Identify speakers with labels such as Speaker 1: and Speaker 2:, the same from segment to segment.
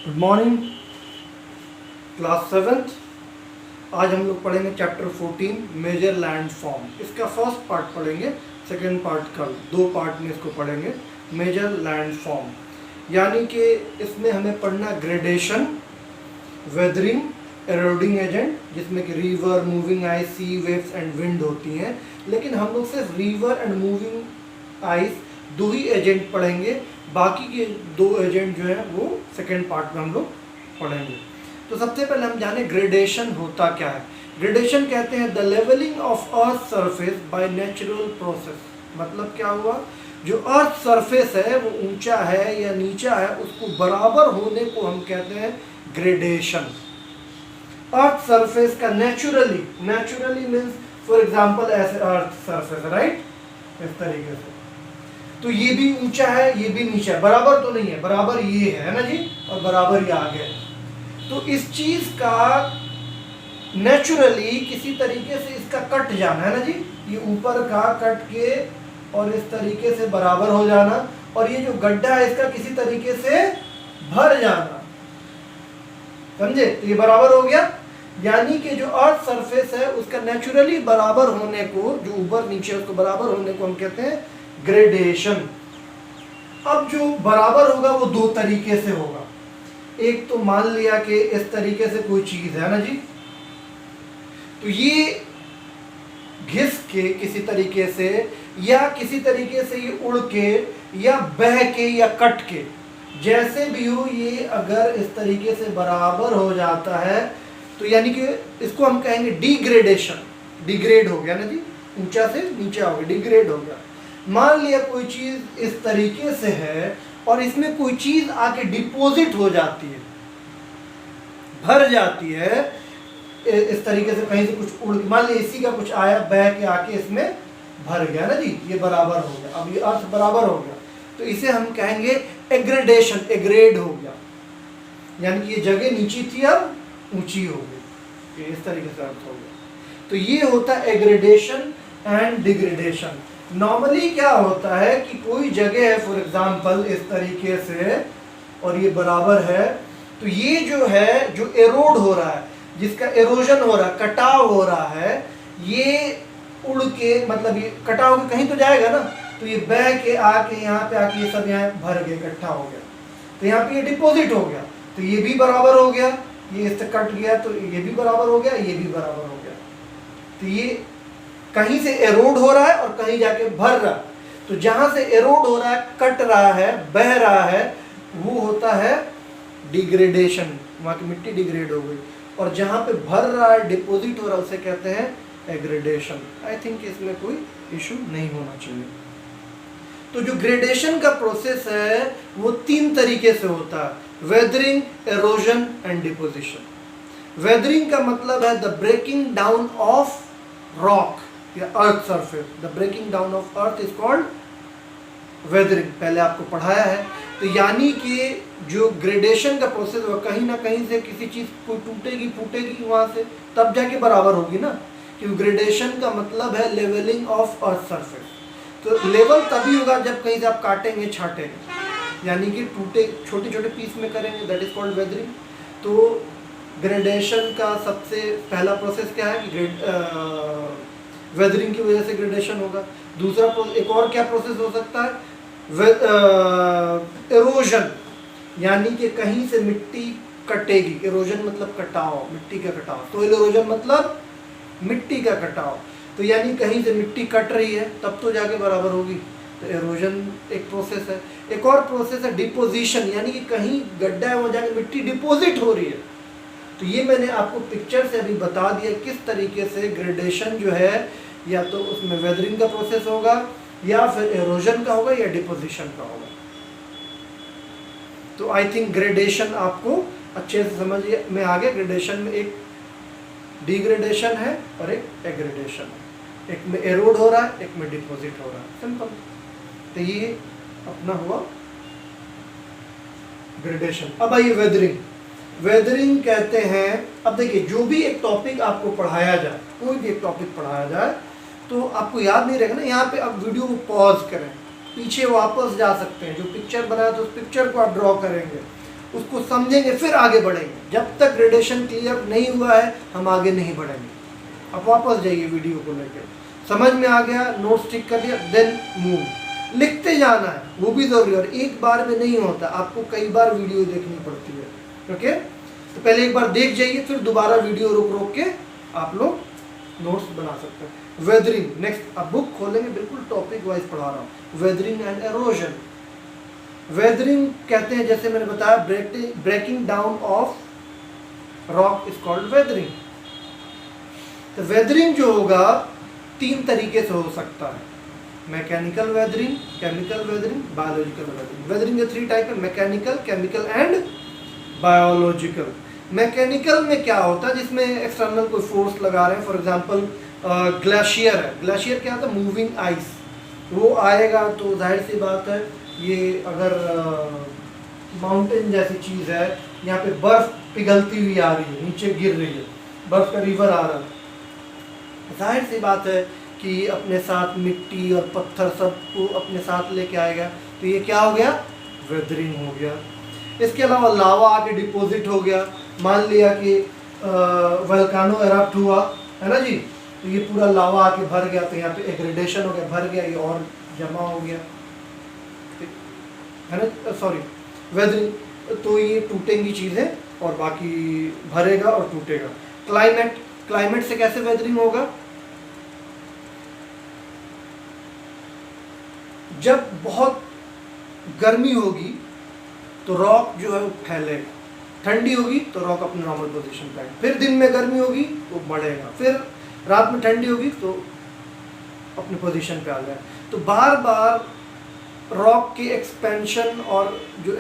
Speaker 1: Good morning class 7th। आज हम लोग पढ़ेंगे चैप्टर 14 मेजर लैंड फॉर्म। इसका फर्स्ट पार्ट पढ़ेंगे, सेकेंड पार्ट कल, दो पार्ट में इसको पढ़ेंगे। मेजर लैंड फॉर्म यानी कि इसमें हमें पढ़ना ग्रेडेशन, वेदरिंग, एरोडिंग एजेंट, जिसमें कि river, moving ice, sea waves and wind होती हैं। लेकिन हम लोग सिर्फ रिवर एंड मूविंग आइस दो ही एजेंट पढ़ेंगे, बाकी के दो एजेंट जो है वो सेकेंड पार्ट में हम लोग पढ़ेंगे। तो सबसे पहले हम जाने ग्रेडेशन होता क्या है। ग्रेडेशन कहते हैं the levelling of earth surface by natural process. मतलब क्या हुआ, जो अर्थ सरफेस है वो ऊंचा है या नीचा है, उसको बराबर होने को हम कहते हैं ग्रेडेशन। अर्थ सरफेस का नेचुरली मीन्स फॉर एग्जाम्पल ऐसे अर्थ सरफेस, राइट, इस तरीके से। तो ये भी ऊंचा है, ये भी नीचा है, बराबर तो नहीं है, बराबर ये है ना जी, और बराबर ये आगे है। तो इस चीज का नेचुरली किसी तरीके से इसका कट जाना है ना जी, ये ऊपर का कट के और इस तरीके से बराबर हो जाना, और ये जो गड्ढा है इसका किसी तरीके से भर जाना, समझे। तो ये बराबर हो गया, यानी कि जो अर्थ सरफेस है उसका नेचुरली बराबर होने को, जो ऊपर नीचे उसको बराबर होने को हम कहते हैं ग्रेडेशन। अब जो बराबर होगा वो दो तरीके से होगा। एक तो मान लिया कि इस तरीके से कोई चीज है ना जी, तो ये घिस के किसी तरीके से या किसी तरीके से ये उड़ के या बह के या कट के, जैसे भी हो, ये अगर इस तरीके से बराबर हो जाता है तो यानी कि इसको हम कहेंगे डिग्रेडेशन। डिग्रेड हो गया ना जी, ऊंचा से नीचा हो गया, डिग्रेड हो गया। मान लिया कोई चीज इस तरीके से है और इसमें कोई चीज आके डिपॉजिट हो जाती है, भर जाती है इस तरीके से, कहीं से कुछ उड़, मान लिया इसी का कुछ आया, बह के आके इसमें भर गया ना जी, ये बराबर हो गया। अब ये अर्थ बराबर हो गया तो इसे हम कहेंगे एग्रेडेशन, एग्रेड हो गया, यानी कि ये जगह नीची थी अब ऊंची हो गई, इस तरीके से अर्थ हो गया। तो ये होता है एग्रेडेशन एंड डिग्रेडेशन। नॉर्मली क्या होता है कि कोई जगह है फॉर एग्जांपल इस तरीके से और ये बराबर है, तो ये जो है, जो एरोड हो रहा है, जिसका एरोजन हो रहा है, कटाव हो रहा है, ये उड़ के, मतलब ये कटाव के कहीं तो जाएगा ना, तो ये बह के आके यहाँ पे आके ये सब यहाँ भर गया, इकट्ठा हो गया, तो यहाँ पे ये डिपॉजिट हो गया, तो ये भी बराबर हो गया, ये इससे कट गया तो ये भी बराबर हो गया, ये भी बराबर हो गया। तो ये कहीं से एरोड हो रहा है और कहीं जाके भर रहा है। तो जहां से एरोड हो रहा है, कट रहा है, बह रहा है, वो होता है डिग्रेडेशन, वहां की मिट्टी डिग्रेड हो गई। और जहां पे भर रहा है, डिपॉजिट हो रहा है, उसे कहते हैं एग्रेडेशन। आई थिंक इसमें कोई इशू नहीं होना चाहिए। तो जो ग्रेडेशन का प्रोसेस है वो तीन तरीके से होता है, weathering, erosion and deposition. Weathering का मतलब है the breaking down of rock या earth surface. The breaking down of earth is called weathering, पहले आपको पढ़ाया है। तो यानी कि जो ग्रेडेशन का प्रोसेस होगा, कहीं ना कहीं से किसी चीज कोई टूटेगी फूटेगी वहां से, तब जाके बराबर होगी ना, क्योंकि ग्रेडेशन का मतलब है लेवलिंग ऑफ अर्थ सरफेस। तो लेवल तभी होगा जब कहीं से आप काटेंगे छाटेंगे, यानी कि टूटे छोटे छोटे पीस में करेंगे, दैट इज कॉल्ड वेदरिंग। तो ग्रेडेशन का सबसे पहला प्रोसेस क्या है कि वेदरिंग की वजह से ग्रेडेशन होगा। दूसरा एक और क्या प्रोसेस हो सकता है, एरोजन, यानी कि कहीं से मिट्टी कटेगी। एरोजन मतलब कटाव, मिट्टी का कटाव। तो एरोजन मतलब मिट्टी का कटाव, तो यानी कहीं से मिट्टी कट रही है तब तो जाके बराबर होगी, तो एरोजन एक प्रोसेस है। एक और प्रोसेस है डिपोजिशन, यानी कि कहीं गड्ढा है वहाँ जाके मिट्टी डिपोजिट हो रही है। तो ये मैंने आपको पिक्चर से अभी बता दिया किस तरीके से ग्रेडेशन जो है, या तो उसमें वेदरिंग का प्रोसेस होगा, या फिर एरोजन का होगा, या डिपोजिशन का होगा। तो आई थिंक ग्रेडेशन आपको अच्छे से समझ में आ गया। ग्रेडेशन में एक डिग्रेडेशन है और एक एग्रेडेशन है, एक में एरोड हो रहा है, एक में डिपोजिट हो रहा है, सिंपल। तो ये अपना हुआ ग्रेडेशन। अब आइए वेदरिंग। वेदरिंग कहते हैं, अब देखिए जो भी एक टॉपिक आपको पढ़ाया जाए, कोई भी एक टॉपिक पढ़ाया जाए, तो आपको याद नहीं रहेगा ना, यहाँ पे आप वीडियो को पॉज करें, पीछे वापस जा सकते हैं, जो पिक्चर बनाया तो उस पिक्चर को आप ड्रॉ करेंगे, उसको समझेंगे फिर आगे बढ़ेंगे। जब तक ग्रेडेशन क्लियर नहीं हुआ है हम आगे नहीं बढ़ेंगे। अब वापस जाइए वीडियो को लेकर, समझ में आ गया, नोट्स टिक कर लिया, देन मूव। लिखते जाना है, वो भी जरूरी, और एक बार में नहीं होता, आपको कई बार वीडियो देखनी पड़ती है। ओके, तो पहले एक बार देख जाइए, फिर दोबारा वीडियो रोक रोक के आप लोग नोट्स बना सकते हैं। वेदरिंग, नेक्स्ट अब बुक खोलेंगे, बिल्कुल टॉपिक वाइज पढ़ा रहा हूँ। Weathering and halogen. वेदरिंग कहते हैं, जैसे मैंने बताया, breaking down of rock is called weathering. तो वेदरिंग जो होगा 3 तरीके से हो सकता है, mechanical weathering, chemical weathering, biological weathering. Weathering के 3 टाइप है, mechanical, chemical and biological. Mechanical में क्या होता है, जिसमें एक्सटर्नल कोई फोर्स लगा रहे हैं, फॉर एग्जांपल ग्लेशियर है। ग्लेशियर क्या होता है, मूविंग आइस, वो आएगा तो जाहिर सी बात है, ये अगर माउंटेन जैसी चीज़ है, यहाँ पे बर्फ पिघलती हुई आ रही है, नीचे गिर रही है, बर्फ का रिवर आ रहा है, जाहिर सी बात है कि अपने साथ मिट्टी और पत्थर सब को अपने साथ लेके आएगा, तो ये क्या हो गया, वेदरिंग हो गया। इसके अलावा लावा आके डिपॉजिट हो गया, मान लिया कि वोल्केनो एरप्ट हुआ है ना जी, तो ये पूरा लावा आके भर गया, तो यहाँ पे एग्रेडेशन हो गया, भर गया, ये और जमा हो गया, है ना, सॉरी वेदरिंग। तो ये टूटेंगी चीज़ें और बाकी भरेगा और टूटेगा। क्लाइमेट, क्लाइमेट से कैसे वेदरिंग होगा, जब बहुत गर्मी होगी तो रॉक जो है वो फैलेगा, ठंडी होगी तो रॉक अपने नॉर्मल पोजीशन पे आएगा, फिर दिन में गर्मी होगी तो बढ़ेगा, फिर रात में ठंडी होगी तो अपने पोजीशन पे आ जाएगा। तो बार बार रॉक की एक्सपेंशन और जो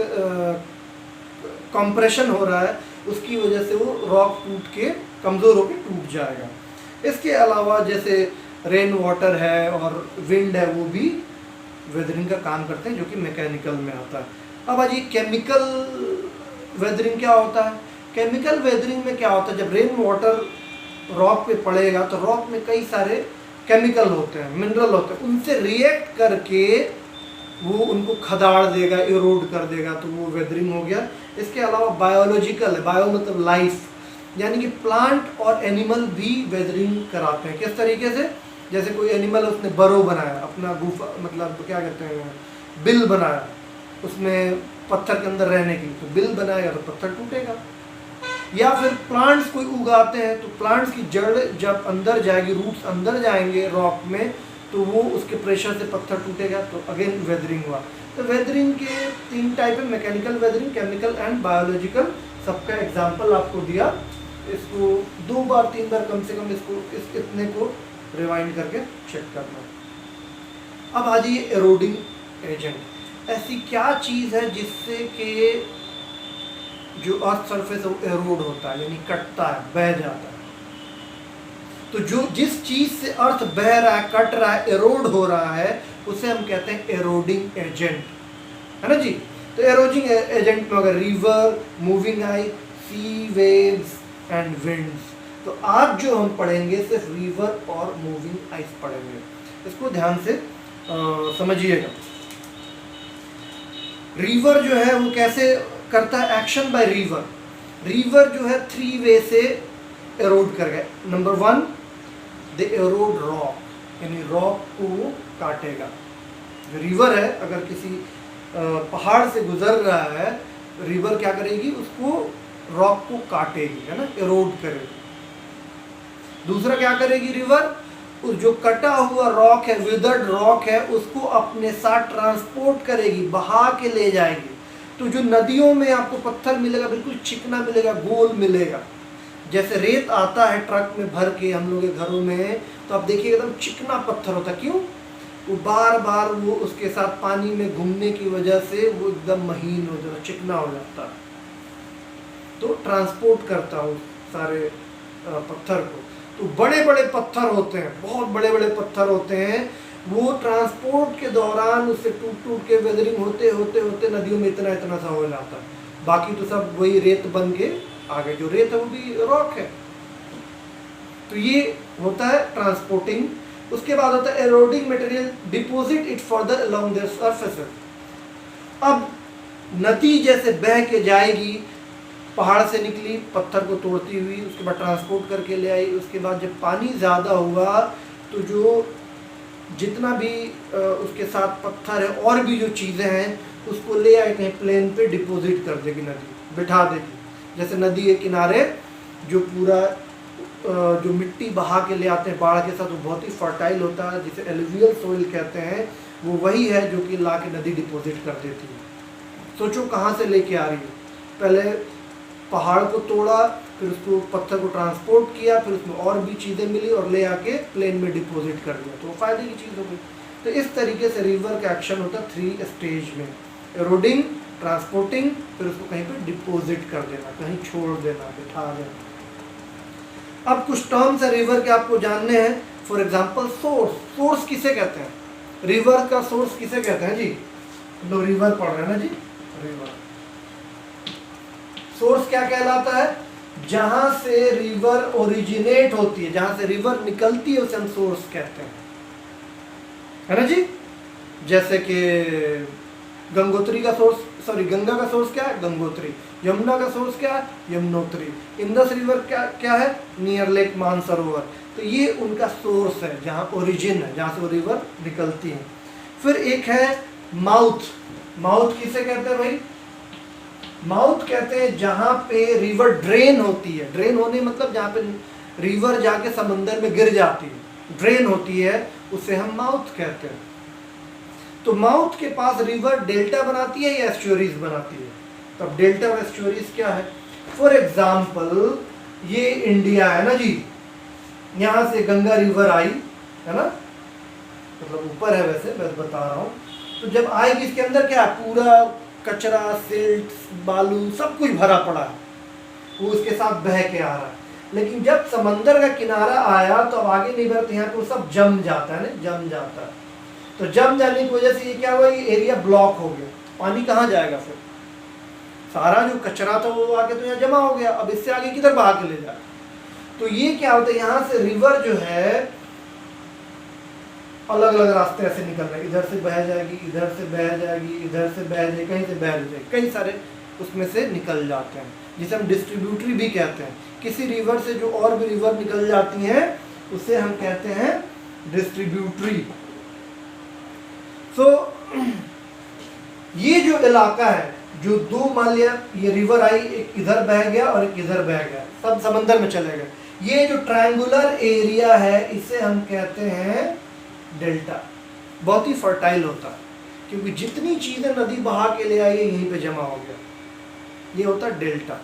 Speaker 1: कंप्रेशन हो रहा है उसकी वजह से वो रॉक टूट के कमज़ोर होकर टूट जाएगा। इसके अलावा जैसे रेन वाटर है और विंड है, वो भी वेदरिंग का काम करते हैं, जो कि मैकेनिकल में आता है। अब आज ये केमिकल वेदरिंग क्या होता है। केमिकल वेदरिंग में क्या होता है, जब रेन वाटर रॉक पे पड़ेगा तो रॉक में कई सारे केमिकल होते हैं, मिनरल होते हैं, उनसे रिएक्ट करके वो उनको खदाड़ देगा, इरोड कर देगा, तो वो वेदरिंग हो गया। इसके अलावा बायोलॉजिकल है, बायो मतलब लाइफ, यानी कि प्लांट और एनिमल भी वेदरिंग कराते हैं। किस तरीके से, जैसे कोई एनिमल उसने बरो बनाया, अपना गुफा मतलब क्या कहते हैं, बिल बनाया, उसमें पत्थर के अंदर रहने के लिए, तो बिल बनाएगा तो पत्थर टूटेगा। या फिर प्लांट्स कोई उगाते हैं तो प्लांट्स की जड़ जब अंदर जाएगी, रूट्स अंदर जाएंगे रॉक में, तो वो उसके प्रेशर से पत्थर टूटेगा, तो अगेन वेदरिंग हुआ। तो वेदरिंग के 3 टाइप है, mechanical weathering, chemical and biological. सबका एग्जाम्पल आपको दिया, इसको 2 बार 3 बार कम से कम इसको इतने को रिवाइंड करके चेक करना। अब आ जाइए एरोडिंग एजेंट। ऐसी क्या चीज़ है जिससे कि जो अर्थ सरफेस है वो एरोड होता है, यानी कटता है, बह जाता है। तो जो जिस चीज़ से अर्थ बह रहा है, कट रहा है, एरोड हो रहा है, उसे हम कहते हैं एरोडिंग एजेंट, है ना जी। तो एरोडिंग एजेंट में अगर river, moving ice, sea waves and winds, तो आज जो हम पढ़ेंगे सिर्फ रिवर और मूविंग आइस पढ़ेंगे, इसको ध्यान से समझिएगा। रिवर जो है वो कैसे करता है एक्शन बाय रिवर। रिवर जो है 3 वे से एरोड कर गए। नंबर 1, दे एरोड रॉक, यानी रॉक को काटेगा। जो रिवर है अगर किसी पहाड़ से गुजर रहा है, रिवर क्या करेगी, उसको रॉक को काटेगी, है ना, एरोड करेगी। दूसरा क्या करेगी रिवर, उस जो कटा हुआ रॉक है, विदर्ड रॉक है, उसको अपने साथ ट्रांसपोर्ट करेगी, बहा के ले जाएगी। तो जो नदियों में आपको पत्थर मिलेगा बिल्कुल चिकना मिलेगा, गोल मिलेगा। जैसे रेत आता है ट्रक में भर के हम लोग के घरों में, तो आप देखिए एकदम चिकना पत्थर होता है। क्यों, वो बार बार वो उसके साथ पानी में घूमने की वजह से वो एकदम महीन हो जाता, चिकना हो जाता है। तो ट्रांसपोर्ट करता है सारे पत्थर को। तो बड़े बड़े पत्थर होते हैं, बहुत बड़े बड़े पत्थर होते हैं, वो ट्रांसपोर्ट के दौरान उससे टूट टूट के वेदरिंग होते होते होते नदियों में इतना इतना सा हो जाता है। बाकी तो सब वही रेत बन के आगे, जो रेत है वो भी रॉक है। तो ये होता है ट्रांसपोर्टिंग। उसके बाद होता है eroding material deposit it further along their surfaces. अब नदी जैसे बह के जाएगी, पहाड़ से निकली पत्थर को तोड़ती हुई, उसके बाद ट्रांसपोर्ट करके ले आई, उसके बाद जब पानी ज़्यादा हुआ तो जो जितना भी उसके साथ पत्थर है और भी जो चीज़ें हैं उसको ले आए कहीं प्लेन पे डिपॉजिट कर देगी, नदी बिठा देगी। जैसे नदी के किनारे जो पूरा जो मिट्टी बहा के ले आते हैं बाढ़ के साथ, वो बहुत ही फर्टाइल होता है, जिसे एलुवियल सोइल कहते हैं, वो वही है जो कि ला के नदी डिपॉजिट कर देती है। सोचो कहाँ से लेके आ रही है, पहले पहाड़ को तोड़ा, फिर उसको पत्थर को ट्रांसपोर्ट किया, फिर उसमें और भी चीज़ें मिली और ले आके प्लेन में डिपॉजिट कर दिया, तो वो फायदे की चीज़ हो गई। तो इस तरीके से रिवर का एक्शन होता है 3 स्टेज में, एरोडिंग, ट्रांसपोर्टिंग, फिर उसको कहीं पे डिपॉजिट कर देना, कहीं छोड़ देना, बिठा देना। अब कुछ टर्म्स है रिवर के आपको जानने हैं। फॉर एग्जाम्पल सोर्स, सोर्स किसे कहते हैं, रिवर का सोर्स किसे कहते हैं जी, लोग रिवर पढ़ रहे हैं ना जी, रिवर सोर्स क्या कहलाता है, जहां से रिवर ओरिजिनेट होती है, जहां से रिवर निकलती है उसे हम सोर्स कहते हैं, है ना जी। जैसे कि गंगोत्री का सोर्स, सॉरी गंगा का सोर्स क्या है, गंगोत्री। यमुना का सोर्स क्या है, यमुनोत्री। इंदस रिवर क्या है, नियर लेक मानसरोवर। तो ये उनका सोर्स है, जहाँ ओरिजिन है, जहाँ से वो रिवर निकलती है। फिर एक है माउथ, माउथ किसे कहते हैं भाई, माउथ कहते हैं जहाँ पे रिवर ड्रेन होती है, ड्रेन होने मतलब जहाँ पे रिवर जाके समंदर में गिर जाती है, ड्रेन होती है, उसे हम माउथ कहते हैं। तो माउथ के पास रिवर डेल्टा बनाती है या एस्चुअरीज बनाती है। तो अब डेल्टा और एस्चुअरीज क्या है, फॉर एग्जाम्पल ये इंडिया है ना जी, यहाँ से गंगा रिवर आई है ना, मतलब ऊपर है वैसे मैं बता रहा हूँ। तो जब आएगी इसके अंदर क्या है, पूरा कचरा, सिल्ट, बालू सब कुछ भरा पड़ा है, वो उसके साथ बह के आ रहा है। लेकिन जब समंदर का किनारा आया तो अब आगे नहीं बढ़ते, यहाँ पे वो सब जम जाता है ना, जम जाता है। तो जम जाने की वजह से ये क्या हुआ, ये एरिया ब्लॉक हो गया, पानी कहाँ जाएगा, फिर सारा जो कचरा था वो आके तो यहाँ जमा हो गया, अब इससे आगे किधर बहा के ले जाए। तो ये क्या होता है, यहाँ से रिवर जो है अलग अलग रास्ते ऐसे निकल रहे हैं, इधर से बह जाएगी, इधर से बह जाएगी, इधर से बह जाएगी, कहीं से बह जाएगी, कई सारे उसमें से निकल जाते हैं, जिसे हम डिस्ट्रीब्यूटरी भी कहते हैं। किसी रिवर से जो और भी रिवर निकल जाती हैं उसे हम कहते हैं डिस्ट्रीब्यूटरी। तो ये जो इलाका है, जो दो मान लिया ये रिवर आई, एक इधर बह गया और एक इधर बह गया, सब समंदर में चले गए, ये जो ट्रायंगुलर एरिया है इसे हम कहते हैं डेल्टा। बहुत ही फर्टाइल होता है, क्योंकि जितनी चीजें नदी बहा के ले आई यहीं पे जमा हो गया, ये होता है डेल्टा।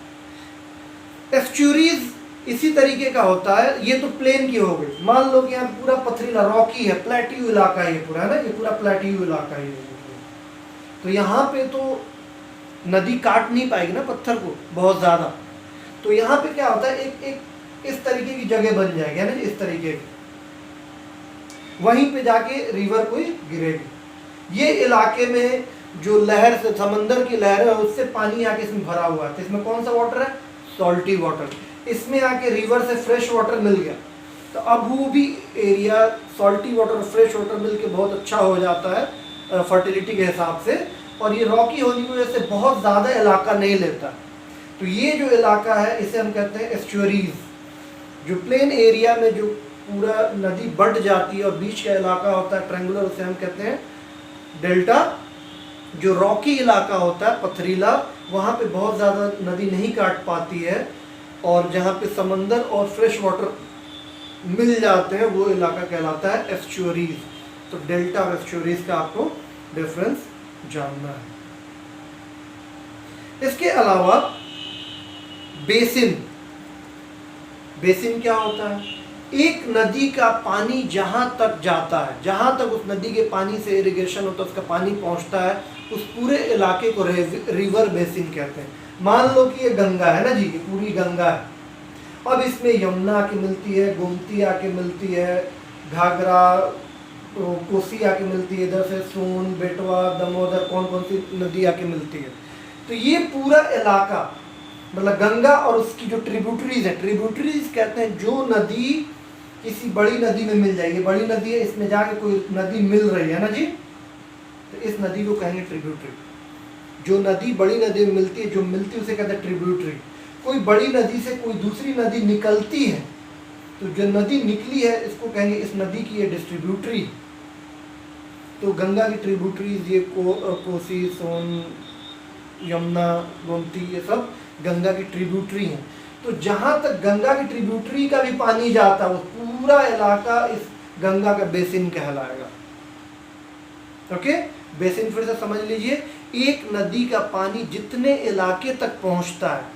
Speaker 1: एस्चुरीज इसी तरीके का होता है, ये तो प्लेन की हो गई, मान लो कि यहाँ पूरा पथरीला रॉकी है, प्लेट्यू इलाका है ये पूरा, है ना, ये पूरा प्लेट्यू इलाका है। तो यहाँ पे तो नदी काट नहीं पाएगी ना पत्थर को बहुत ज्यादा, तो यहाँ पे क्या होता है, एक एक इस तरीके की जगह बन जाएगी, है ना, इस तरीके की, वहीं पे जाके रिवर कोई गिरेगी। ये इलाके में जो लहर से, समंदर की लहर है उससे पानी आके इसमें भरा हुआ है, तो इसमें कौन सा वाटर है, सॉल्टी वाटर। इसमें आके रिवर से फ्रेश वाटर मिल गया, तो अब वो भी area salty water, fresh water मिल के बहुत अच्छा हो जाता है फर्टिलिटी के हिसाब से, और ये रॉकी होने की वजह से बहुत ज़्यादा इलाका नहीं लेता। तो ये जो इलाका है इसे हम कहते हैं एस्चुअरीज। जो प्लेन एरिया में जो पूरा नदी बढ़ जाती है और बीच का इलाका होता है ट्रायंगुलर, उसे हम कहते हैं डेल्टा। जो रॉकी इलाका होता है पथरीला, वहाँ पे बहुत ज़्यादा नदी नहीं काट पाती है, और जहाँ पे समंदर और फ्रेश वाटर मिल जाते हैं वो इलाका कहलाता है एस्चुअरीज। तो डेल्टा और एस्चुअरीज का आपको डिफरेंस जानना है। इसके अलावा बेसिन, बेसिन क्या होता है, एक नदी का पानी जहां तक जाता है, जहां तक उस नदी के पानी से इरिगेशन होता है, उसका पानी पहुंचता है, उस पूरे इलाके को रिवर बेसिन कहते हैं। मान लो कि ये गंगा है ना जी, ये पूरी गंगा है, अब इसमें यमुना आके मिलती है, गोमती आके मिलती है, घाघरा, कोसी आके मिलती है, इधर से सोन, बेटवा, दामोदर, कौन कौन सी नदी आके मिलती है। तो ये पूरा इलाका मतलब गंगा और उसकी जो ट्रिब्यूटरीज है, ट्रिब्यूटरीज कहते हैं जो नदी किसी बड़ी नदी में मिल जाएगी, बड़ी नदी है इसमें जाके कोई नदी मिल रही है ना जी, तो इस नदी को कहेंगे ट्रिब्यूटरी। जो नदी बड़ी नदी में मिलती है, जो मिलती है उसे कहते हैं ट्रिब्यूटरी। कोई बड़ी नदी से कोई दूसरी नदी निकलती है तो जो नदी निकली है इसको कहेंगे इस नदी की ये डिस्ट्रीब्यूटरी। तो गंगा की ट्रिब्यूटरीज ये कोसी, सोन, यमुना, गोमती, ये सब गंगा की ट्रिब्यूटरी हैं। तो जहाँ तक गंगा की ट्रिब्यूटरी का भी पानी जाता है वो पूरा इलाका इस गंगा का बेसिन कहलाएगा। ओके, बेसिन फिर से समझ लीजिए, एक नदी का पानी जितने इलाके तक पहुंचता है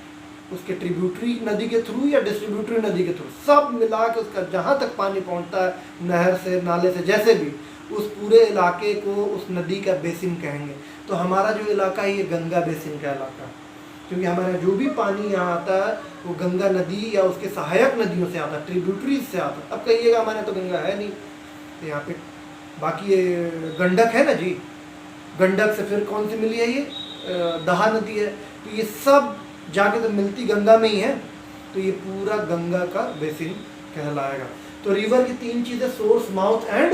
Speaker 1: उसके ट्रिब्यूटरी नदी के थ्रू या डिस्ट्रीब्यूटरी नदी के थ्रू, सब मिला के उसका जहाँ तक पानी पहुंचता है, नहर से, नाले से, जैसे भी, उस पूरे इलाके को उस नदी का बेसिन कहेंगे। तो हमारा जो इलाका है ये गंगा बेसिन का इलाका, क्योंकि हमारा जो भी पानी यहाँ आता है वो गंगा नदी या उसके सहायक नदियों से आता है, ट्रिब्यूटरीज से आता है। अब कहिएगा हमारे तो गंगा है नहीं, तो यहाँ पे बाकी ये गंडक है ना जी, गंडक से फिर कौन सी मिली है, ये दहा नदी है। तो ये सब जाके तो मिलती गंगा में ही है, तो ये पूरा गंगा का बेसिन कहलाएगा। तो रिवर की तीन चीज़ें, सोर्स, माउथ एंड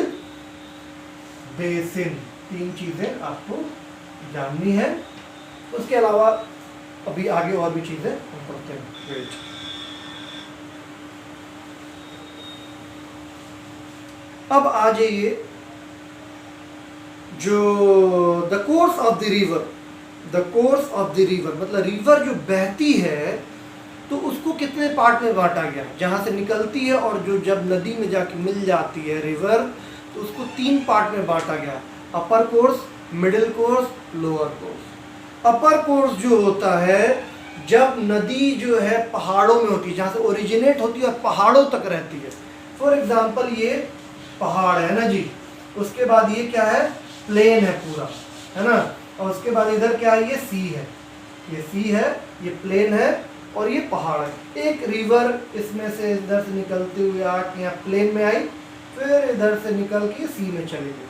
Speaker 1: बेसिन, तीन चीज़ें आपको जाननी है। उसके अलावा अभी आगे और भी चीज़ें हम पढ़ते हैं। वेट, अब आ जाइए जो the course of the river. The course of the river मतलब रिवर जो बहती है तो उसको कितने पार्ट में बांटा गया, जहाँ से निकलती है और जो जब नदी में जाके मिल जाती है रिवर, तो उसको तीन पार्ट में बांटा गया, upper course, middle course, lower course. Upper course जो होता है जब नदी जो है पहाड़ों में होती है, जहाँ से ओरिजिनेट होती है और पहाड़ों तक रहती है। फॉर एग्जाम्पल ये पहाड़ है ना जी, उसके बाद ये क्या है, प्लेन है पूरा, है ना, और उसके बाद इधर क्या है, ये सी है, ये सी है, ये प्लेन है और ये पहाड़ है। एक रिवर इसमें से इधर से निकलते हुए आके यहाँ प्लेन में आई, फिर इधर से निकल के सी में चली गई।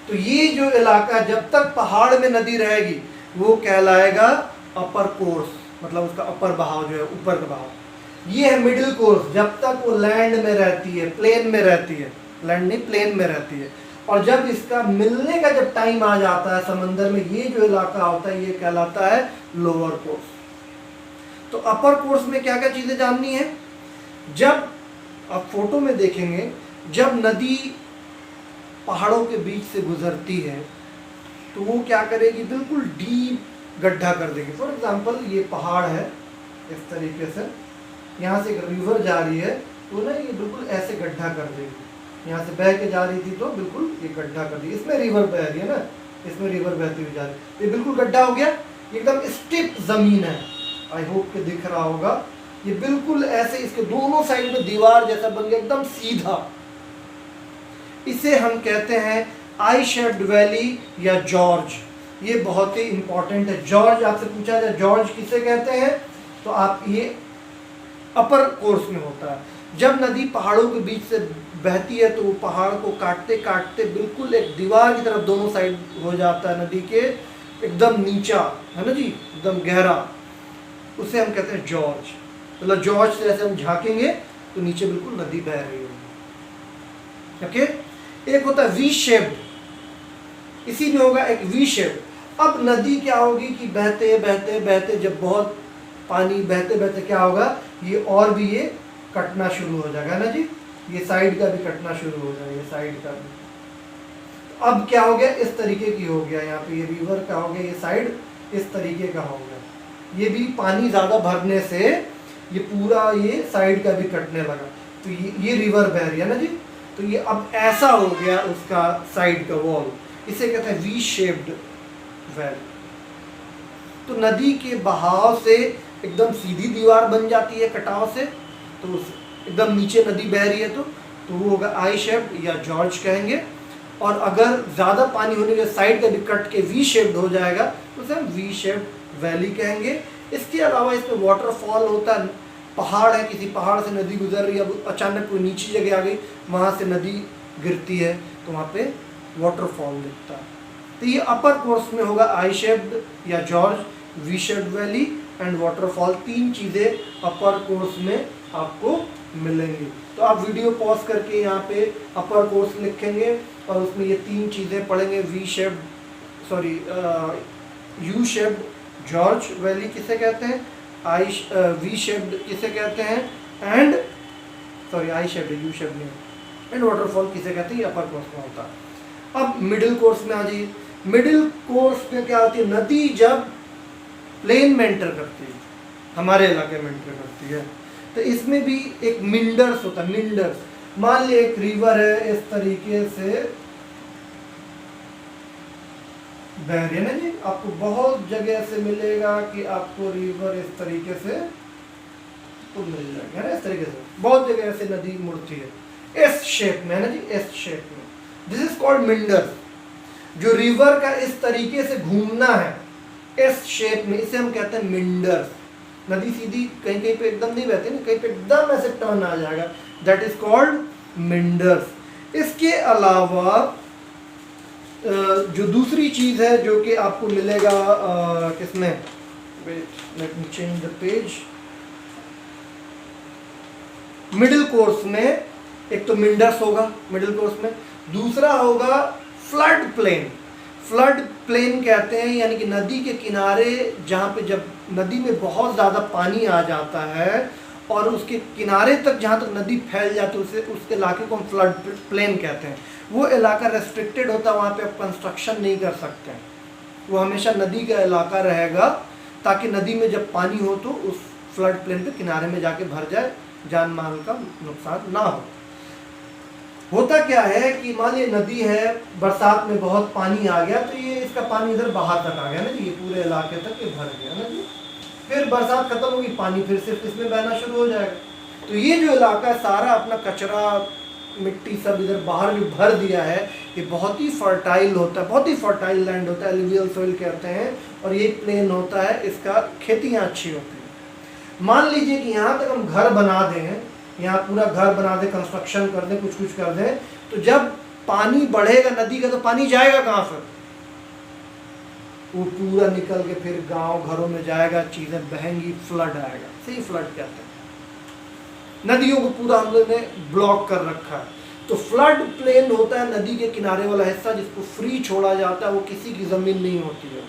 Speaker 1: तो ये जो इलाका जब तक पहाड़ में नदी रहेगी वो कहलाएगा अपर कोर्स, मतलब उसका अपर बहाव जो है, ऊपर का बहाव। ये है मिडिल कोर्स, जब तक वो लैंड में रहती है, प्लेन में रहती है, लैंड नहीं प्लेन में रहती है। और जब इसका मिलने का जब टाइम आ जाता है समंदर में, ये जो इलाका होता है ये कहलाता है लोअर कोर्स। तो अपर कोर्स में क्या क्या चीज़ें जाननी है, जब आप फोटो में देखेंगे जब नदी पहाड़ों के बीच से गुजरती है तो वो क्या करेगी, बिल्कुल डीप गड्ढा कर देगी। फॉर एग्जांपल ये पहाड़ है, इस तरीके से यहाँ से एक रिवर जा रही है तो ना ये बिल्कुल ऐसे गड्ढा कर देगी। यहाँ से बह के जा रही थी तो बिल्कुल ये गड्ढा कर दी, इसमें रिवर बह रही है ना, इसमें रिवर बहती हुई जा रही है, ये बिल्कुल गड्ढा हो गया, एकदम स्टिप जमीन है। आई होप कि दिख रहा होगा, ये बिल्कुल ऐसे इसके दोनों साइड में दीवार जैसा बन गया, एकदम सीधा। इसे हम कहते हैं आई शेप्ड वैली या जॉर्ज। ये बहुत ही इंपॉर्टेंट है। जॉर्ज आपसे पूछा जाए जॉर्ज किसे कहते हैं, तो आप ये अपर कोर्स में होता है। जब नदी पहाड़ों के बीच से बहती है तो वो पहाड़ को काटते काटते बिल्कुल एक दीवार की तरफ दोनों साइड हो जाता है नदी के, एकदम नीचा, है ना जी, एकदम गहरा। उसे हम कहते हैं जॉर्ज। मतलब जॉर्ज से ऐसे हम झांकेंगे तो नीचे बिल्कुल नदी बह रही होगी। ओके, एक होता है वी शेप्ड, इसी में होगा एक वी शेप्ड। अब नदी क्या होगी कि बहते बहते बहते जब बहुत पानी बहते बहते क्या होगा, ये और भी ये कटना शुरू हो जाएगा ना जी, ये साइड का भी कटना शुरू हो जाएगा, ये साइड का भी। अब क्या हो गया, इस तरीके की हो गया, यहाँ पे ये रिवर का हो गया, ये साइड इस तरीके का हो गया। ये भी पानी ज़्यादा भरने से ये पूरा ये साइड का भी कटने लगा, तो ये रिवर बह रही है ना जी। तो ये अब ऐसा हो गया उसका साइड का वॉल, इसे कहते हैं वी शेप्ड वैली। तो नदी के बहाव से एकदम सीधी दीवार बन जाती है कटाव से, तो एकदम नीचे नदी बह रही है तो वो होगा आई शेप्ड या जॉर्ज कहेंगे। और अगर ज़्यादा पानी होने के साइड का भी कट के वी शेप्ड हो जाएगा तो उसे हम वी शेप्ड वैली कहेंगे। इसके अलावा इसमें वाटरफॉल होता है, पहाड़ है, किसी पहाड़ से नदी गुजर रही है, अब अचानक कोई नीची जगह आ गई, वहाँ से नदी गिरती है तो वहाँ पे वाटरफॉल दिखता है। तो ये अपर कोर्स में होगा आई शेप्ड या George, V shaped valley and waterfall. तीन चीज़ें अपर कोर्स में आपको मिलेंगी। तो आप वीडियो पॉज करके यहाँ पे अपर कोर्स लिखेंगे और उसमें ये तीन चीज़ें पढ़ेंगे, V shaped sorry U shaped George valley किसे कहते हैं, वी शेप्ड किसे कहते हैं, and sorry I shaped, U shaped नहीं, एंड वाटरफॉल किसे कहते हैं, ये अपर कोर्स में होता है। अब मिडिल कोर्स में आ जाइए। मिडिल कोर्स में क्या होती है, नदी जब प्लेन में एंटर करती है, हमारे इलाके में एंटर करती है, तो इसमें भी एक मिंडर्स होता है। मिंडर्स, मान लीजिए एक रिवर है, इस तरीके से बह रही है ना जी, आपको बहुत जगह से मिलेगा कि आपको रिवर इस तरीके से तो मिल जाएगा, है ना, इस तरीके से बहुत जगह ऐसे नदी मुड़ती है इस शेप में, है ना जी, इस शेप में। This is called meanders. जो रिवर का इस तरीके से घूमना है इस शेप में, इसे हम कहते हैं मिंडर्स। नदी सीधी कहीं कहीं पे एकदम नहीं बहती ना, कहीं पे एकदम ऐसे टर्न आ जाएगा, दैट इज कॉल्ड मिंडर्स। इसके अलावा जो दूसरी चीज है जो कि आपको मिलेगा किसमें, wait let me change the page, middle course में एक तो मिंडर्स होगा मिडिल कोर्स में, दूसरा होगा फ्लड प्लेन। फ्लड प्लेन कहते हैं, यानी कि नदी के किनारे जहाँ पे जब नदी में बहुत ज़्यादा पानी आ जाता है और उसके किनारे तक जहाँ तक नदी फैल जाती है, उस इलाके को हम फ्लड प्लेन कहते हैं। वो इलाका रेस्ट्रिक्टेड होता है, वहाँ पे आप कंस्ट्रक्शन नहीं कर सकते हैं, वो हमेशा नदी का इलाका रहेगा, ताकि नदी में जब पानी हो तो उस फ्लड प्लेन पे किनारे में जाके भर जाए, जान माल का नुकसान ना हो। होता क्या है कि मान लीजिए नदी है, बरसात में बहुत पानी आ गया, तो ये इसका पानी इधर बाहर तक आ गया ना जी, ये पूरे इलाके तक ये भर गया ना जी, फिर बरसात खत्म होगी, पानी फिर सिर्फ इसमें बहना शुरू हो जाएगा। तो ये जो इलाका है सारा अपना कचरा मिट्टी सब इधर बाहर जो भर दिया है, ये बहुत ही फर्टाइल होता है, बहुत ही फर्टाइल लैंड होता है, एलुवियल सॉइल कहते हैं, और ये प्लेन होता है, इसका खेती यहाँ अच्छी होती है। मान लीजिए कि यहाँ तक हम घर बना दें, यहाँ पूरा घर बना दें, कंस्ट्रक्शन कर दें, कुछ कुछ कर दें, तो जब पानी बढ़ेगा नदी का तो पानी जाएगा कहाँ फिर, वो पूरा निकल के फिर गांव घरों में जाएगा, चीज़ें बहेंगी, फ्लड आएगा, सही फ्लड कहते हैं। नदियों को पूरा हम लोग ने ब्लॉक कर रखा है। तो फ्लड प्लेन होता है नदी के किनारे वाला हिस्सा जिसको फ्री छोड़ा जाता है, वो किसी की ज़मीन नहीं होती है,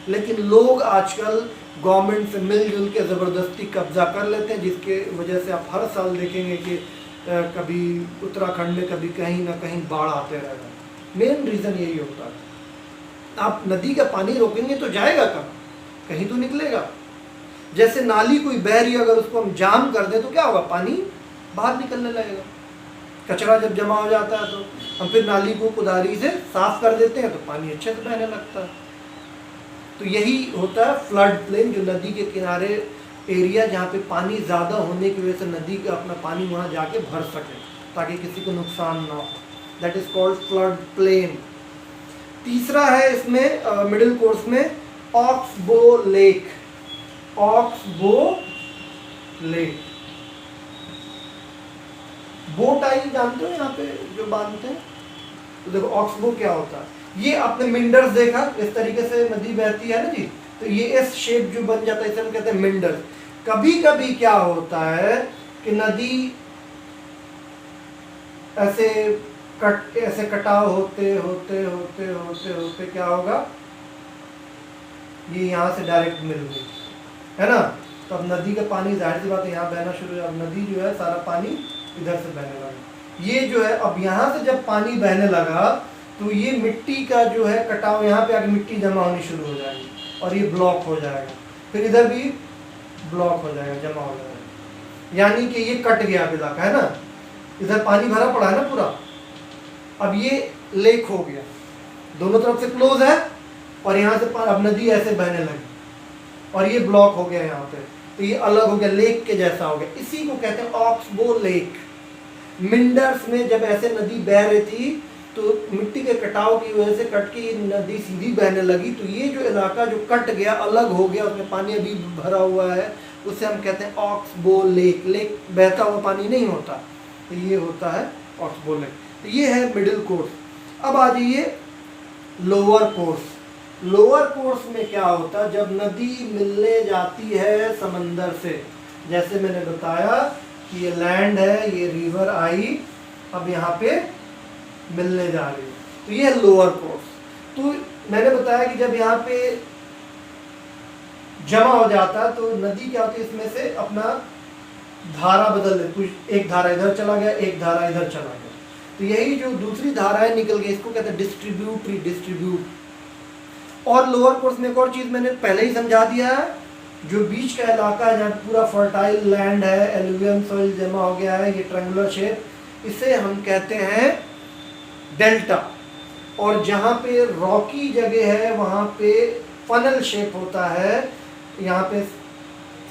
Speaker 1: लेकिन लोग आजकल गवर्नमेंट से मिलजुल के ज़बरदस्ती कब्जा कर लेते हैं, जिसके वजह से आप हर साल देखेंगे कि कभी उत्तराखंड में कभी कहीं ना कहीं बाढ़ आते रहेगा। मेन रीज़न यही होता है, आप नदी का पानी रोकेंगे तो जाएगा कहाँ, कहीं तो निकलेगा। जैसे नाली कोई बह रही है, अगर उसको हम जाम कर दें तो क्या होगा, पानी बाहर निकलने लगेगा। कचरा जब जमा हो जाता है तो हम फिर नाली को कुदारी से साफ कर देते हैं तो पानी अच्छे से बहने लगता है। तो यही होता है फ्लड प्लेन, जो नदी के किनारे एरिया जहाँ पे पानी ज़्यादा होने की वजह से नदी का अपना पानी वहाँ जाके भर सके ताकि किसी को नुकसान ना हो, that is called flood plain. तीसरा है इसमें मिडिल कोर्स में ऑक्सबो लेक। ऑक्सबो लेक, बोट आई जानते हो यहाँ पे जो बांधते हैं, तो देखो ऑक्सबो क्या होता है, ये आपने मिंडर्स देखा, इस तरीके से नदी बहती है ना जी, तो ये इस शेप जो बन जाता है इसे हम कहते हैं मिंडर्स। कभी कभी क्या होता है कि नदी ऐसे कटाव होते होते होते होते होते क्या होगा, ये यहाँ से डायरेक्ट मिल गई, है ना, तो अब नदी का पानी जाहिर सी बात है यहाँ बहना शुरू, अब नदी जो है सारा पानी इधर से बहने लगा। ये जो है अब यहाँ से जब पानी बहने लगा तो ये मिट्टी का जो है कटाव, यहाँ पे आके मिट्टी जमा होनी शुरू हो जाएगी और ये ब्लॉक हो जाएगा, फिर इधर भी ब्लॉक हो जाएगा, जमा हो जाएगा, यानी कि ये कट गया इलाका, है ना, इधर पानी भरा पड़ा है ना पूरा, अब ये लेक हो गया, दोनों तरफ से क्लोज है और यहाँ से अब नदी ऐसे बहने लगी और ये ब्लॉक हो गया यहाँ पे, तो ये अलग हो गया, लेक के जैसा हो गया, इसी को कहते हैं ऑक्सबो लेक। मिंडर्स में जब ऐसे नदी बह रही थी तो मिट्टी के कटाव की वजह से कट के नदी सीधी बहने लगी, तो ये जो इलाका जो कट गया, अलग हो गया, उसमें पानी अभी भरा हुआ है, उसे हम कहते हैं ऑक्सबो लेक। लेक बहता हुआ पानी नहीं होता, तो ये होता है ऑक्सबो लेक। तो ये है मिडिल कोर्स। अब आ जाइए लोअर कोर्स। लोअर कोर्स में क्या होता है, जब नदी मिलने जाती है समंदर से, जैसे मैंने बताया कि ये लैंड है, ये रिवर आई, अब यहाँ पे मिलने जा रही है, तो ये है लोअर कोर्स। तो मैंने बताया कि जब यहाँ पे जमा हो जाता है तो नदी क्या होती है, इसमें से अपना धारा बदल ले, कुछ एक धारा इधर चला गया, एक धारा इधर चला गया, तो यही जो दूसरी धाराएं निकल गई इसको कहते हैं डिस्ट्रीब्यूटरी, डिस्ट्रीब्यूट। और लोअर कोर्स में एक और चीज मैंने पहले ही समझा दिया है, जो बीच का इलाका है जहाँ पूरा फर्टाइल लैंड है, एलुवियल सॉइल जमा हो गया है, ये ट्रायंगुलर शेप, इसे हम कहते हैं डेल्टा। और जहाँ पे रॉकी जगह है वहाँ पे फनल शेप होता है, यहाँ पे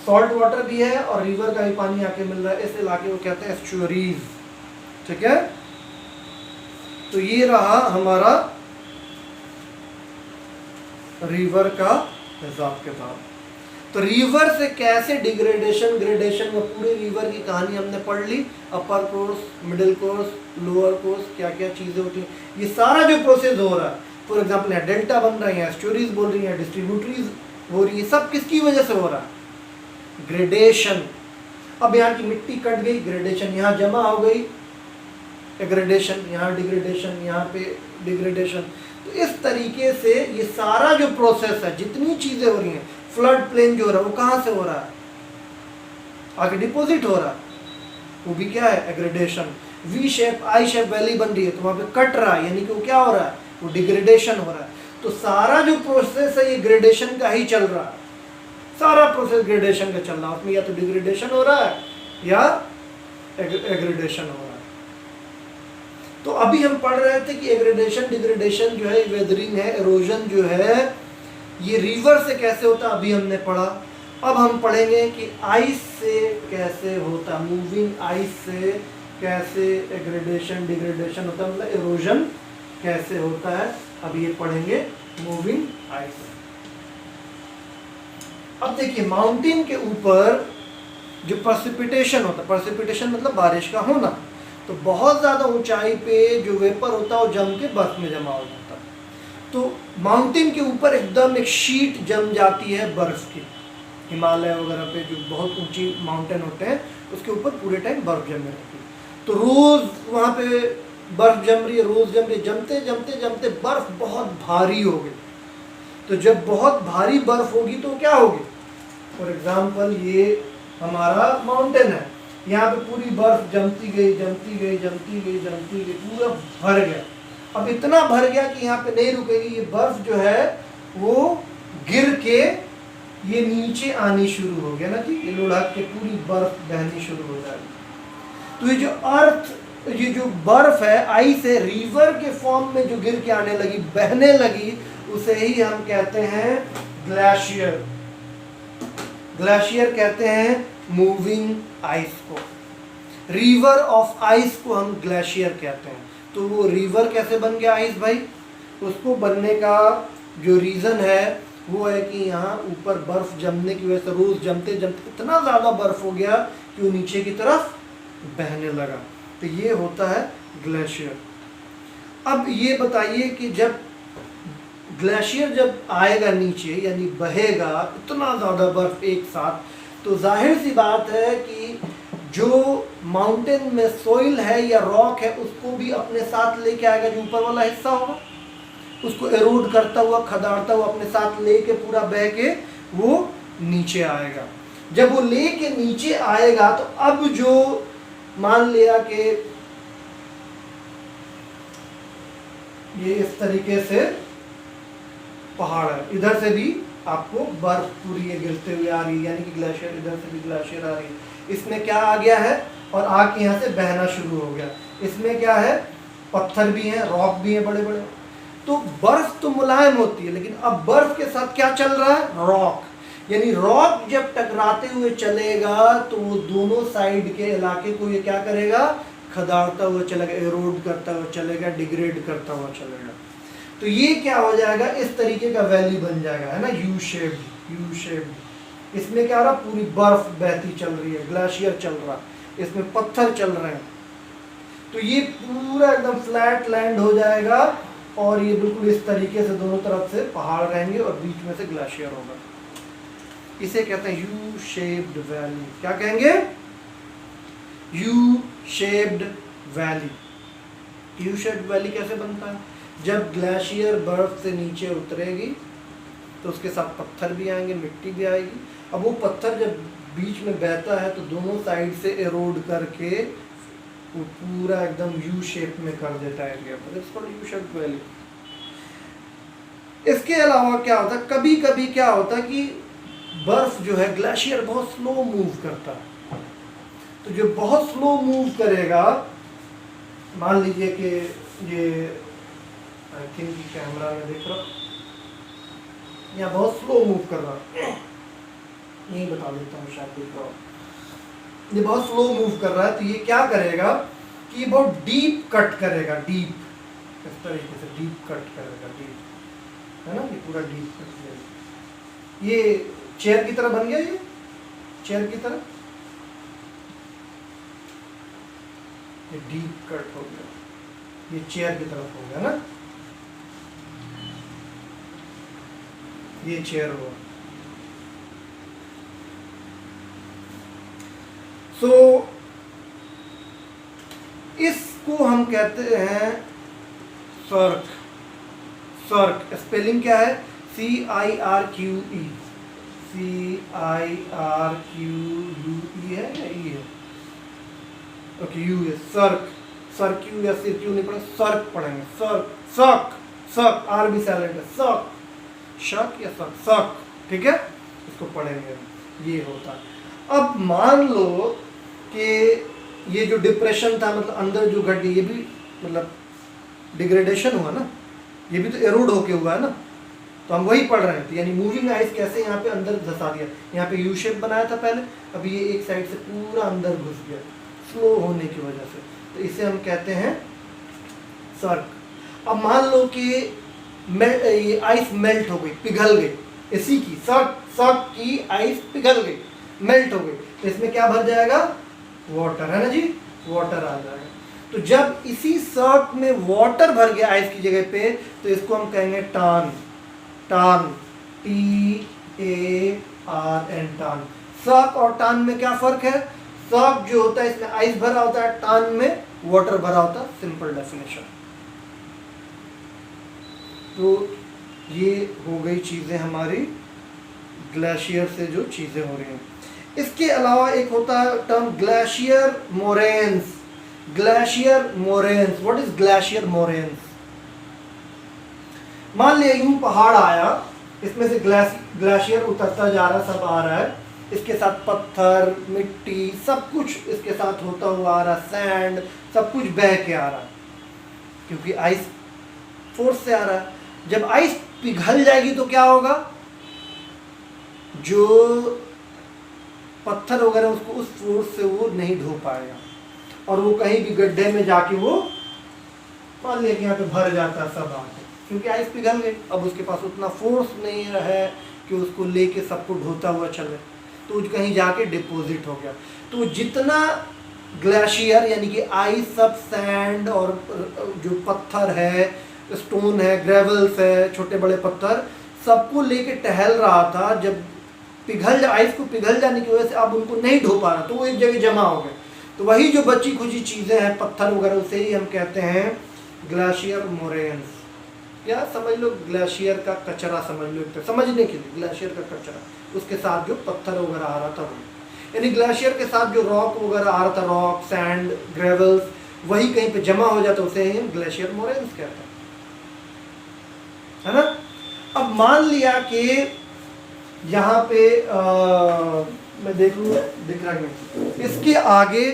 Speaker 1: सॉल्ट वाटर भी है और रिवर का भी पानी आके मिल रहा है, इस इलाके को कहते हैं एस्चुअरीज। ठीक है, तो ये रहा हमारा रिवर का हिसाब किताब। तो रिवर से कैसे डिग्रेडेशन ग्रेडेशन में पूरे रिवर की कहानी हमने पढ़ ली, upper course, middle course, lower course, क्या क्या चीज़ें होती हैं, ये सारा जो प्रोसेस हो रहा है, फॉर एग्जाम्पल यहाँ डेल्टा बन रहा है, एस्चुअरीज बोल रही है, डिस्ट्रीब्यूटरीज हो रही है, सब किसकी वजह से हो रहा है, ग्रेडेशन। अब यहाँ की मिट्टी कट गई, ग्रेडेशन, यहाँ जमा हो गई, एग्रेडेशन, यहाँ डिग्रेडेशन, यहाँ पे डिग्रेडेशन। तो इस तरीके से ये सारा जो प्रोसेस है, जितनी चीज़ें हो रही हैं, फ्लड प्लेन जो हो रहा है वो कहाँ से हो रहा है, आगे डिपॉजिट हो रहा है, वो भी क्या है, एग्रेडेशन। वी शेप, आई शेप वैली बन रही है तो वहाँ पे कट रहा है, यानी कि वो क्या हो रहा है, वो डिग्रेडेशन हो रहा है। तो सारा जो प्रोसेस है ये ग्रेडेशन का ही चल रहा है, सारा प्रोसेस ग्रेडेशन का चल रहा है, उसमें या तो डिग्रेडेशन हो रहा है या एग्रेडेशन हो रहा है। तो अभी हम पढ़ रहे थे कि एग्रेडेशन डिग्रेडेशन जो है, वेदरिंग है, एरोजन जो है, ये रिवर से कैसे होता है अभी हमने पढ़ा। अब हम पढ़ेंगे कि आइस से कैसे होता है, मूविंग आइस से कैसे एग्रेडेशन डिग्रेडेशन होता है, मतलब एरोजन कैसे होता है, अब ये पढ़ेंगे मूविंग आइस। अब देखिए माउंटेन के ऊपर जो प्रेसिपिटेशन होता है, प्रेसिपिटेशन मतलब बारिश का होना, तो बहुत ज़्यादा ऊंचाई पे जो वेपर होता है वो जम के बर्फ में जमा हो जाता है। तो माउंटेन के ऊपर एकदम एक शीट जम जाती है बर्फ की, हिमालय वगैरह पे जो बहुत ऊंची माउंटेन होते हैं उसके ऊपर पूरे टाइम बर्फ जमे रहती है। तो रोज़ वहाँ पे बर्फ जम रही है, रोज़ जम रही है, जमते जमते जमते बर्फ बहुत भारी हो गई। तो जब बहुत भारी बर्फ होगी तो क्या होगी, फॉर एग्जाम्पल ये हमारा माउंटेन है, यहाँ पे पूरी बर्फ जमती गई जमती गई जमती गई जमती गई, पूरा भर गया। अब इतना भर गया कि यहाँ पे नहीं रुकेगी, ये बर्फ जो है वो गिर के ये नीचे आनी शुरू हो गया ना जी, ये लुढ़क के पूरी बर्फ बहनी शुरू हो जाएगी। तो ये जो अर्थ, ये जो बर्फ है आइस है, रिवर के फॉर्म में जो गिर के आने लगी, बहने लगी, उसे ही हम कहते हैं ग्लेशियर। ग्लेशियर कहते हैं मूविंग आइस को, रिवर ऑफ आइस को हम ग्लेशियर कहते हैं। तो वो रिवर कैसे बन गया आइस भाई, उसको बनने का जो रीज़न है वो है कि यहाँ ऊपर बर्फ़ जमने की वजह से रोज़ जमते जमते इतना ज़्यादा बर्फ़ हो गया कि वो नीचे की तरफ बहने लगा, तो ये होता है ग्लेशियर। अब ये बताइए कि जब ग्लेशियर जब आएगा नीचे यानी बहेगा इतना ज़्यादा बर्फ़ एक साथ, तो जाहिर सी बात है कि जो माउंटेन में सोइल है या रॉक है उसको भी अपने साथ लेके आएगा, जो ऊपर वाला हिस्सा होगा उसको एरोड करता हुआ खदाड़ता हुआ अपने साथ लेके पूरा बह के वो नीचे आएगा। जब वो लेके नीचे आएगा तो अब जो मान लिया कि ये इस तरीके से पहाड़ है, इधर से भी आपको बर्फ पूरी गिरते हुए आ रही है, यानी कि ग्लेशियर, इधर से भी ग्लेशियर आ रही है, इसमें क्या आ गया है और आके यहाँ से बहना शुरू हो गया। इसमें क्या है, पत्थर भी हैं, रॉक भी हैं बड़े बड़े। तो बर्फ तो मुलायम होती है, लेकिन अब बर्फ के साथ क्या चल रहा है, रॉक, यानी रॉक जब टकराते हुए चलेगा तो वो दोनों साइड के इलाके को ये क्या करेगा, खदाड़ता हुआ चलेगा, एरोड करता हुआ चलेगा, डिग्रेड करता हुआ चलेगा। तो ये क्या हो जाएगा, इस तरीके का वैली बन जाएगा, है ना, यू शेप्ड, यू शेप्ड। इसमें क्या हो रहा, पूरी बर्फ बहती चल रही है, ग्लेशियर चल रहा है, इसमें पत्थर चल रहे हैं, तो ये पूरा एकदम फ्लैट लैंड हो जाएगा और ये बिल्कुल इस तरीके से दोनों तरफ से पहाड़ रहेंगे और बीच में से ग्लेशियर होगा। इसे कहते हैं यू शेप्ड वैली। क्या कहेंगे, U shaped valley. U shaped valley कैसे बनता है, जब ग्लेशियर बर्फ से नीचे उतरेगी तो उसके साथ पत्थर भी आएंगे, मिट्टी भी आएगी। अब वो पत्थर जब बीच में बहता है तो दोनों साइड से एरोड करके वो पूरा एकदम यू शेप में कर देता है एरिया पर, it's called U shape valley. इसके अलावा क्या होता है, कभी कभी क्या होता है कि बर्फ जो है, ग्लेशियर बहुत स्लो मूव करता है। तो जो बहुत स्लो मूव करेगा, मान लीजिए कि ये आई थिंक कैमरा में देख रहा हूँ, यहाँ बहुत स्लो मूव कर रहा है, यही बता देता हूँ, शायद देख रहा हूँ, ये बहुत स्लो मूव कर रहा है। तो ये क्या करेगा कि बहुत डीप कट करेगा, डीप, इस तरीके से डीप कट करेगा, डीप, है ना, ये पूरा डीप कट करेगा। ये चेयर की तरह बन गया, ये चेयर की तरह, ये डीप कट हो गया, ये चेयर की तरफ हो गया ना, ये चेयर हुआ। सो इसको हम कहते हैं सर्क। सर्क स्पेलिंग क्या है, CIRQE, CIRQUE है या ई है, ओके यू है, सर्क, सर्क्यू या सिरक्यू नहीं पढ़ेंगे, सर्क पढ़ेंगे, सर्क, सक, सक, आर भी साइलेंट है, सक, शक या सक, सक, ठीक है, इसको पढ़ेंगे, ये होता है। अब मान लो कि ये जो डिप्रेशन था, मतलब अंदर जो गड्ढी, ये भी मतलब डिग्रेडेशन हुआ ना, ये भी तो एरोड होके हुआ है ना, तो हम वही पढ़ रहे थे, यानी मूविंग आइस कैसे यहाँ पे अंदर धसा दिया, यहाँ पे यू शेप बनाया था पहले, अभी ये एक साइड से पूरा अंदर घुस गया स्लो होने की वजह से, तो इसे हम कहते हैं सर्क। अब मान लो कि ये आइस मेल्ट हो गई, पिघल गई, इसी की सर्क, सर्क की आइस पिघल गई, मेल्ट हो गई, तो इसमें क्या भर जाएगा, वाटर, है ना जी, वाटर आ जाएगा। तो जब इसी सर्क में वाटर भर गया आइस की जगह पे, तो इसको हम कहेंगे टान, टान, TARN, टान। सर्क और टान में क्या फर्क है, सर्क जो होता है इसमें आइस भरा होता है, टान में वाटर भरा होता है, सिंपल डेफिनेशन। तो ये हो गई चीजें हमारी ग्लेशियर से जो चीजें हो रही हैं। इसके अलावा एक होता है term glacier moraines. Glacier moraines, what is glacier moraines? मान लिया यूं पहाड़ आया, इसमें से ग्लेशियर उतरता जा रहा, सब आ रहा है, इसके साथ पत्थर, मिट्टी, सब कुछ इसके साथ होता हुआ आ रहा, सैंड, सब कुछ बह के आ रहा, क्योंकि आइस फोर्स से आ रहा है। जब आइस पिघल जाएगी तो क्या होगा, जो पत्थर वगैरह उसको उस फोर्स से वो नहीं ढो पाएगा, और वो कहीं भी गड्ढे में जाके वो मान लिया कि यहाँ पे भर जाता है सब आके, क्योंकि आइस पिघल गई, अब उसके पास उतना फोर्स नहीं है कि उसको लेके सबको ढोता हुआ चले, तो कहीं जाके डिपॉजिट हो गया। तो जितना ग्लेशियर यानी कि आइस, सब सैंड और जो पत्थर है, स्टोन है, ग्रेवल्स है, छोटे बड़े पत्थर, सबको लेके टहल रहा था, जब पिघल आइस को पिघल जाने की वजह से अब उनको नहीं ढो पा रहा, तो वो एक जगह जमा हो गए। तो वही जो बची खुची चीज़ें हैं, पत्थर वगैरह, उसे ही हम कहते हैं ग्लेशियर मोरेन्स। क्या समझ लो, ग्लेशियर का कचरा समझ लो, एक समझने के लिए ग्लेशियर का कचरा, उसके साथ जो पत्थर वगैरह आ रहा था वो, यानी ग्लेशियर के साथ जो रॉक वगैरह आ रहा था, रॉक, सैंड, ग्रेवल्स, वही कहीं पे जमा हो जाता, उसे हम ग्लेशियर मोरेन्स कहते हैं, है ना। अब मान लिया कि यहाँ पे मैं देख लूँ, दिख रहा है, इसके आगे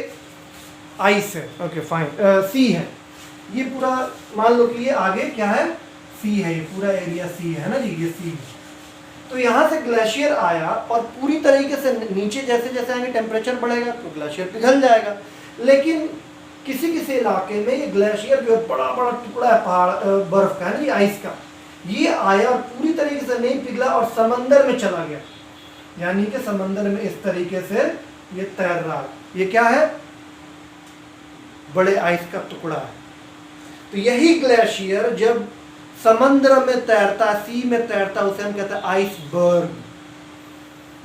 Speaker 1: आइस है, ओके फाइन, सी है, ये पूरा मान लो कि ये आगे क्या है, सी है, ये पूरा एरिया सी है ना जी, ये सी है। तो यहाँ से ग्लेशियर आया और पूरी तरीके से नीचे जैसे जैसे आएंगे टेम्परेचर बढ़ेगा तो ग्लेशियर पिघल जाएगा, लेकिन किसी किसी इलाके में ये ग्लेशियर जो है बड़ा बड़ा टुकड़ा है पहाड़ बर्फ का है ना जी, आइस का, ये आया और पूरी तरीके से नहीं पिघला और समंदर में चला गया, यानी कि समंदर में इस तरीके से ये तैर रहा है, ये क्या है, बड़े आइस का टुकड़ा है। तो यही ग्लेशियर जब समंदर में तैरता, सी में तैरता, उसे हम कहते हैं आइसबर्ग।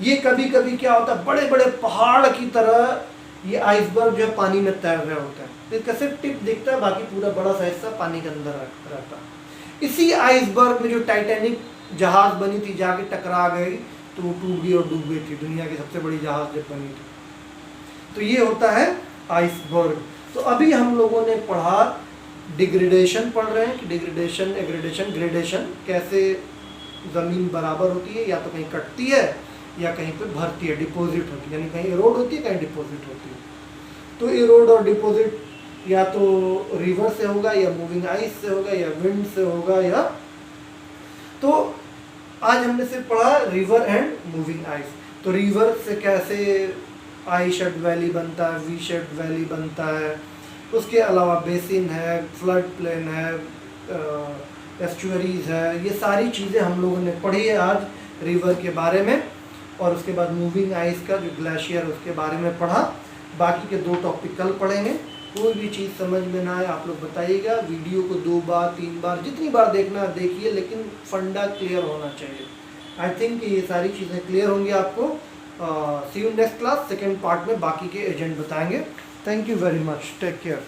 Speaker 1: ये कभी कभी क्या होता है, बड़े बड़े पहाड़ की तरह ये आइसबर्ग जो है पानी में तैर रहे होते हैं, इसका सिर्फ टिप दिखता है, बाकी पूरा बड़ा सा हिस्सा पानी के अंदर रहता है। इसी आइसबर्ग में जो टाइटैनिक जहाज बनी थी जाके टकरा गई तो वो टूट गई और डूब गई थी, दुनिया की सबसे बड़ी जहाज जब बनी थी। तो ये होता है आइसबर्ग। तो अभी हम लोगों ने पढ़ा डिग्रेडेशन, पढ़ रहे हैं कि डिग्रेडेशन, एग्रेडेशन, ग्रेडेशन, कैसे ज़मीन बराबर होती है, या तो कहीं कटती है या कहीं पे भरती है, डिपॉजिट होती है, यानी कहीं इरोड होती है, कहीं डिपॉजिट होती है। तो इरोड और डिपॉजिट या तो रिवर से होगा या मूविंग आइस से होगा या विंड से होगा या, तो आज हमने सिर्फ पढ़ा रिवर एंड मूविंग आइस। तो रिवर से कैसे आई शेप्ड वैली बनता है, वी शेप्ड वैली बनता है, उसके अलावा बेसिन है, फ्लड प्लेन है, एस्चुअरीज है, ये सारी चीज़ें हम लोगों ने पढ़ी है आज रिवर के बारे में। और उसके बाद मूविंग आइस का जो ग्लेशियर उसके बारे में पढ़ा। बाकी के 2 टॉपिक कल पढ़ेंगे। कोई भी चीज़ समझ में ना आए आप लोग बताइएगा, वीडियो को 2 बार 3 बार जितनी बार देखना है देखिए, लेकिन फंडा क्लियर होना चाहिए। आई थिंक ये सारी चीज़ें क्लियर होंगी आपको। See you next class, second part में बाकी के एजेंट बताएंगे। Thank you very much, take care.